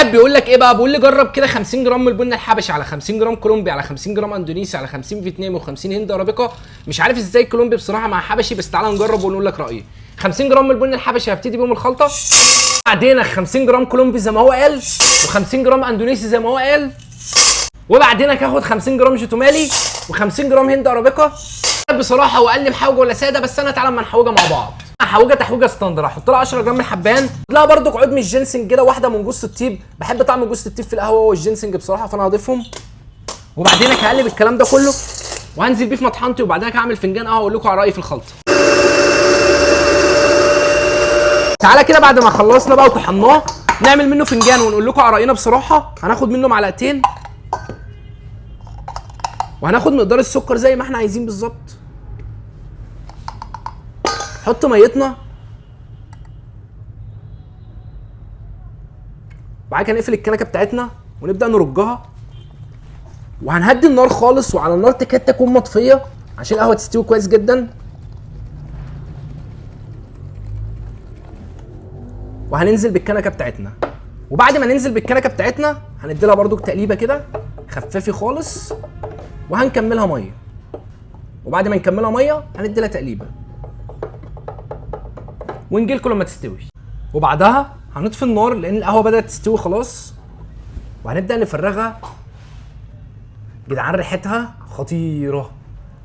بيقول لك ايه بقى؟ بيقول لي جرب كده 50 جرام من البن الحبشي على 50 جرام كولومبي على 50 جرام اندونيسي على 50 فيتنامي و50 هند ارابيكا. مش عارف ازاي كولومبي بصراحه مع حبشي، بس تعالى نجرب ونقول لك رايي. 50 جرام من البن الحبشي هبتدي بيهم الخلطه، بعدين 50 جرام كولومبي زي ما هو قال، و50 جرام اندونيسي زي ما هو قال، وبعدين هاخد 50 جرام جيتومالي و50 جرام هند ارابيكا. بصراحه وقال لي محوجه ولا ساده، بس انا تعالى اما نحوجها مع بعض. هحوجها تحويجه ستاندر، احط لها 10 جرام من الحبان، لا برضو عود من الجنسنج كده، واحده من جوز الطيب، بحب طعم جوز الطيب في القهوه والجنسنج بصراحه، فانا هضيفهم. وبعدين هقلب الكلام ده كله وهنزل بيه في مطحنتي، وبعدها هعمل فنجان قهوه واقول لكم على رايي في الخلطه. تعالى كده بعد ما خلصنا بقى وطحناه نعمل منه فنجان ونقول لكم على راينا. بصراحه هناخد منه معلقتين، وهناخد مقدار السكر زي ما احنا عايزين بالظبط. نحط ميتنا، وبعد كده نقفل الكنكه بتاعتنا ونبدا نرجها، وهنهدي النار خالص وعلى النار تكاد تكون مطفيه عشان القهوه تستوي كويس جدا. وهننزل بالكنكه بتاعتنا، وبعد ما ننزل بالكنكه بتاعتنا هندي لها برده تقليبه كده خفافي خالص، وهنكملها ميه. وبعد ما نكملها ميه هندي لها تقليبه ونجي لكم لما تستوي. وبعدها هنطفي النار لان القهوه بدات تستوي خلاص، وهنبدا نفرغها. جدعان ريحتها خطيره،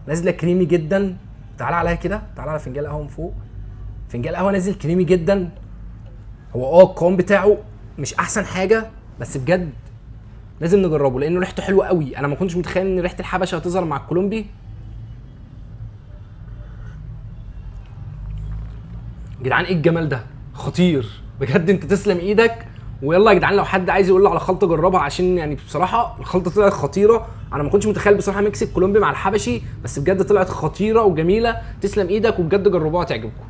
نازله كريمي جدا. تعالى عليها كده، تعالى على فنجان القهوه من فوق. فنجان القهوه نازل كريمي جدا. هو القوام بتاعه مش احسن حاجه، بس بجد لازم نجربه لانه ريحته حلوه قوي. انا ما كنتش متخيل ان ريحه الحبشه هتظهر مع الكولومبي. جدعان ايه الجمال ده، خطير بجد. انت تسلم ايدك. ويلا يا جدعان لو حد عايز يقول لي على خلطه جربها، عشان يعني بصراحه الخلطه طلعت خطيره. انا ما كنتش متخيل بصراحه ميكس الكولومبي مع الحبشي، بس بجد طلعت خطيره وجميله. تسلم ايدك وبجد جربوها تعجبكم.